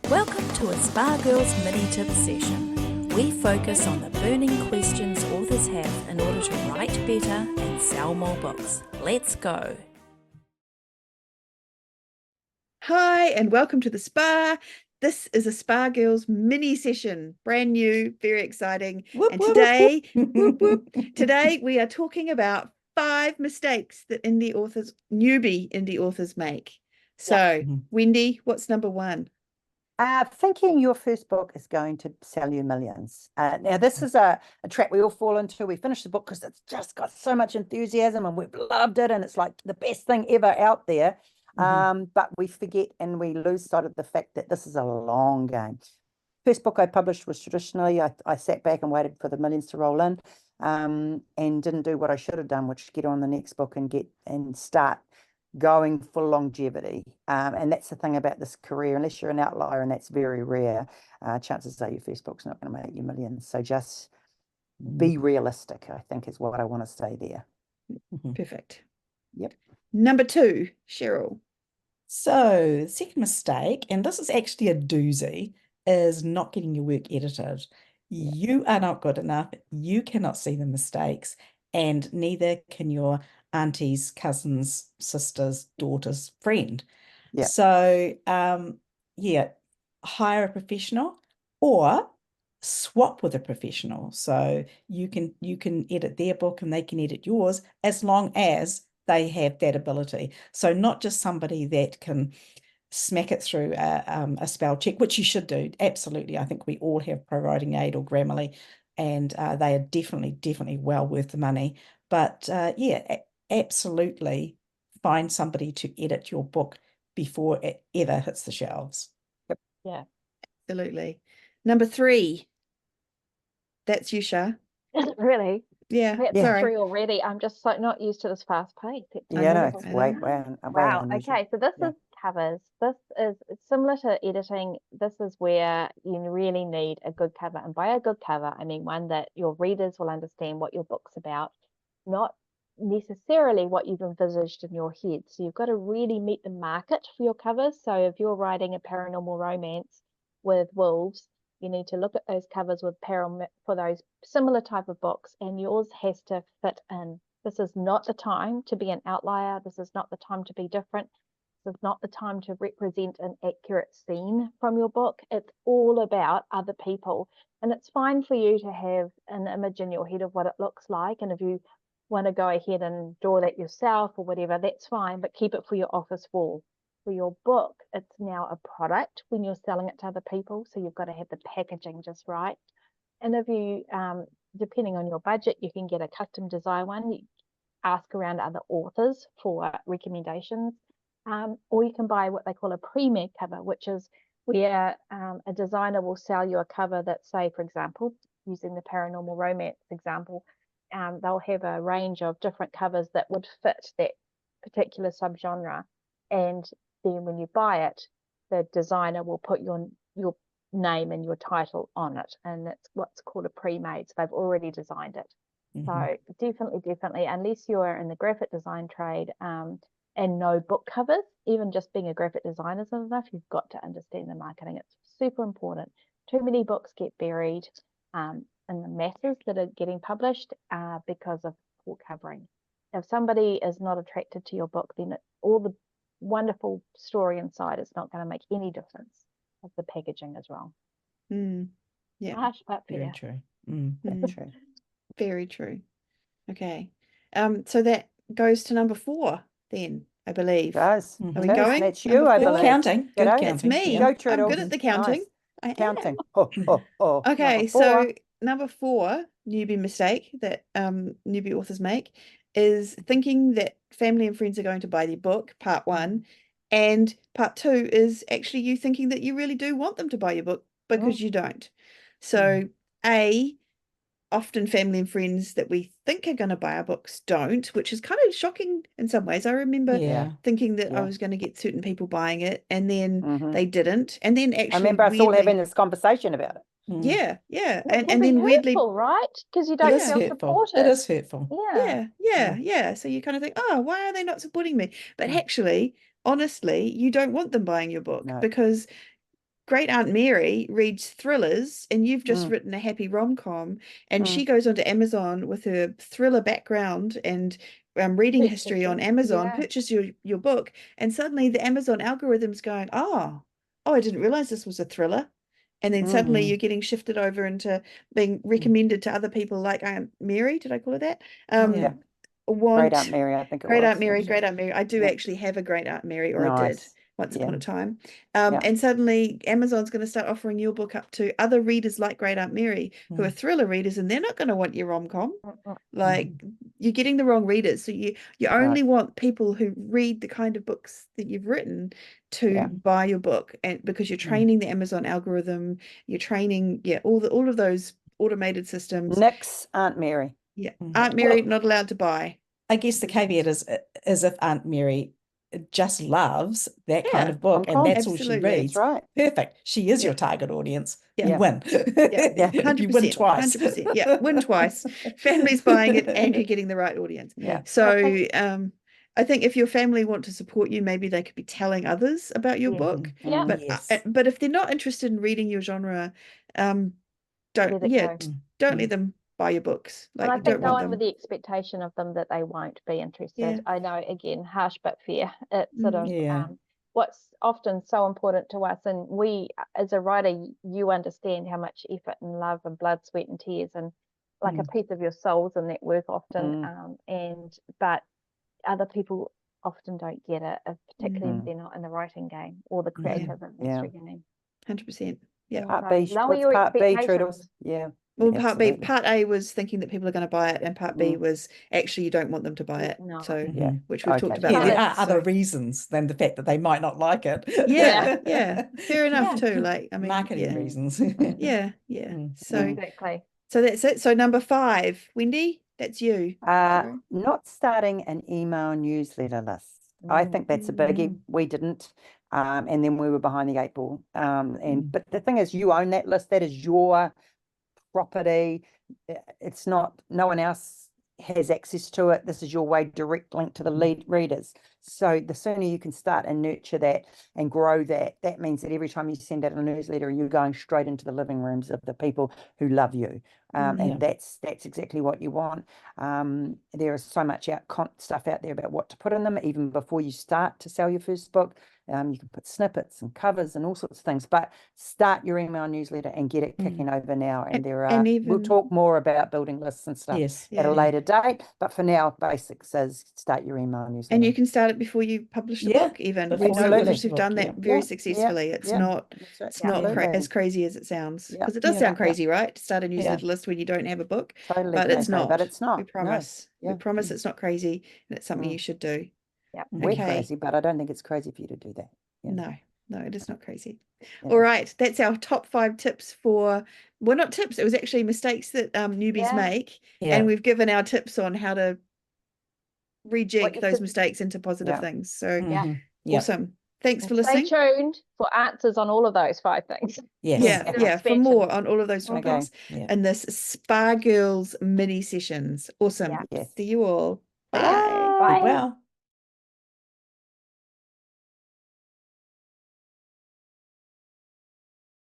Welcome to a Spa Girls mini tip session. We focus on the burning questions authors have in order to write better and sell more books. Let's go. Hi, and welcome to the spa. This is a Spa Girls mini session, brand new, very exciting. Whoop, and whoop, today, whoop. whoop, whoop, today we are talking about 5 mistakes that newbie indie authors make. So, Wendy, what's number 1? Thinking your first book is going to sell you millions. Now, this is a trap we all fall into. We finish the book because it's just got so much enthusiasm and we've loved it and it's like the best thing ever out there. But we forget and we lose sight of the fact that this is a long game. First book I published was traditionally, I sat back and waited for the millions to roll in and didn't do what I should have done, which get on the next book and start going for longevity. And that's the thing about this career, unless you're an outlier, and that's very rare, chances are your first book's not going to make you millions. So just be realistic, I think, is what I want to say there. Perfect. Yep. Number 2, Cheryl. So, the second mistake, and this is actually a doozy, is not getting your work edited. You are not good enough. You cannot see the mistakes, and neither can your auntie's, cousin's, sister's, daughter's friend. Yeah. So, hire a professional or swap with a professional. So you can edit their book and they can edit yours as long as they have that ability. So not just somebody that can smack it through a spell check, which you should do. Absolutely. I think we all have Pro Writing Aid or Grammarly, and they are definitely well worth the money. But absolutely find somebody to edit your book before it ever hits the shelves. Yep. Yeah, absolutely. Number 3. That's you, Shah. Is it really? Yeah. That's Sorry. 3 already. I'm just so not used to this fast pace. No, I way Wow. unusual. Okay, so this Yeah. is covers. It's similar to editing. This is where you really need a good cover. And by a good cover, I mean one that your readers will understand what your book's about, not necessarily what you've envisaged in your head. So you've got to really meet the market for your covers. So if you're writing a paranormal romance with wolves, you need to look at those covers with for those similar type of books, and yours has to fit in. This is not the time to be an outlier. This is not the time to be different. This is not the time to represent an accurate scene from your book. It's all about other people. And it's fine for you to have an image in your head of what it looks like. And if you want to go ahead and draw that yourself or whatever, that's fine, but keep it for your office wall. For your book, it's now a product when you're selling it to other people. So you've got to have the packaging just right. And if you, depending on your budget, you can get a custom design one. You ask around other authors for recommendations. Or you can buy what they call a pre-made cover, which is where a designer will sell you a cover that, say, for example, using the paranormal romance example, they'll have a range of different covers that would fit that particular subgenre. And then when you buy it, the designer will put your name and your title on it. And it's what's called a pre-made. So they've already designed it. So definitely, unless you're in the graphic design trade and know book covers, even just being a graphic designer is enough, you've got to understand the marketing. It's super important. Too many books get buried in the masses that are getting published because of poor covering. If somebody is not attracted to your book, then all the wonderful story inside is not going to make any difference if the packaging is wrong. Yeah. Harsh, but Very fair. true. That's true. Very true. Okay. So that goes to number 4 then, I believe. Guys, Are we going? that's you, I Number 4? believe. Counting. Good G'day. counting. It's me. Go, I'm Turtles. good at the counting. Nice. I am. Counting. Okay, Number 4. so number 4 newbie mistake that newbie authors make is thinking that family and friends are going to buy their book, part 1, and part 2 is actually you thinking that you really do want them to buy your book because you don't. So often family and friends that we think are going to buy our books don't, which is kind of shocking in some ways. I remember thinking that I was going to get certain people buying it, and then they didn't. And then actually, I remember us all having this conversation about it. Yeah. And then hurtful, weirdly, right? Because you don't feel supported. It is hurtful. Yeah. So you kind of think, oh, why are they not supporting me? But actually, honestly, you don't want them buying your book because Great Aunt Mary reads thrillers and you've just Mm. written a happy rom-com, and Mm. she goes onto Amazon with her thriller background and reading history on Amazon, purchases your book, and suddenly the Amazon algorithm's going, oh, I didn't realize this was a thriller. And then suddenly Mhm. you're getting shifted over into being recommended to other people like Aunt Mary. Did I call her that? Yeah. Great Aunt Mary, I think it Great was. Aunt Mary, actually. Great Aunt Mary. I do Yeah. actually have a Great Aunt Mary, or I did Nice. once Yeah. upon a time. Yeah. And suddenly Amazon's going to start offering your book up to other readers like Great Aunt Mary, who are thriller readers, and they're not going to want your rom-com. Like, you're getting the wrong readers. So you only want people who read the kind of books that you've written to buy your book, and because you're training the Amazon algorithm, you're training all of those automated systems. Nix Aunt Mary. Yeah, Aunt Mary not allowed to buy. I guess the caveat is if Aunt Mary just loves that kind of book and that's all she absolutely. reads, That's right. perfect. She is your target audience. You win. Yeah, 100%, You win twice. 100%. Yeah, win twice. Family's buying it and you're getting the right audience. Yeah. So I think if your family want to support you, maybe they could be telling others about your book. Yeah. But if they're not interested in reading your genre, don't Let it go. don't let them buy your books. Like, And I you think don't want going them. with the expectation of them that they won't be interested. Yeah. I know, again, harsh but fair. It's sort of Yeah. what's often so important to us, and we, as a writer, you understand how much effort and love and blood, sweat and tears and like a piece of your soul's in that work often. But other people often don't get it, particularly if they're not in the writing game or the creative industry game. 100%. Yeah. Part B, Lower what's your part B, expectations. Toodles? Yeah. Well, absolutely. part A was thinking that people are going to buy it, and part B was actually you don't want them to buy it. No. So, Yeah. which we've talked about. Yeah, there are So- other reasons than the fact that they might not like it. Yeah, fair enough too. Like, I mean, marketing reasons. Yeah. So, Exactly. so that's it. So number 5, Wendy, that's you. Not starting an email newsletter list. I think that's a biggie. We didn't. And then we were behind the 8 ball. But the thing is, you own that list. That is your property. It's not, no one else has access to it. This is your way, direct link to the lead readers. So the sooner you can start and nurture that and grow that, that means that every time you send out a newsletter, you're going straight into the living rooms of the people who love you. And that's exactly what you want. There is so much stuff out there about what to put in them, even before you start to sell your first book. You can put snippets and covers and all sorts of things, but start your email newsletter and get it kicking over now. And we'll talk more about building lists and stuff at a later date. But for now, basics is start your email newsletter. And you can start it before you publish the book. Even we know authors who've done that very successfully. It's not as crazy as it sounds, because it does sound crazy, right? To start a newsletter list when you don't have a book, but it's not. But it's not. We promise. We promise it's not crazy, and it's something you should do. Yeah, we're crazy, but I don't think it's crazy for you to do that. No, it is not crazy. All right, that's our top 5 tips for, well, not tips, it was actually mistakes that newbies make, and we've given our tips on how to rejig those mistakes into positive things. So awesome. Thanks for listening. Stay tuned for answers on all of those 5 things. For more on all of those topics and this Spa Girls mini sessions. Awesome. See you all. Bye. Well.